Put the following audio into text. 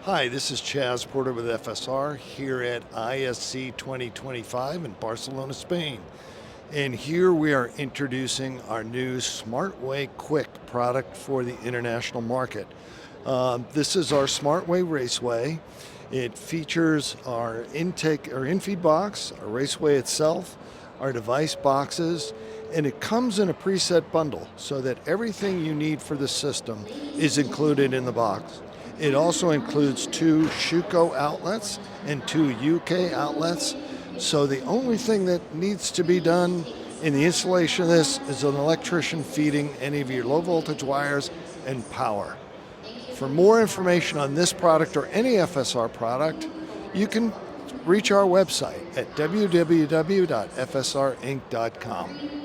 Hi, this is Chaz Porter with FSR here at ISE 2025 in Barcelona, Spain. And here we are introducing our new SmartWay Quick product for the international market. This is our SmartWay Raceway. It features our in-feed box, our Raceway itself, our device boxes, and it comes in a preset bundle so that everything you need for the system is included in the box. It also includes 2 Schuko outlets and 2 UK outlets. So the only thing that needs to be done in the installation of this is an electrician feeding any of your low voltage wires and power. For more information on this product or any FSR product, you can reach our website at www.fsrinc.com.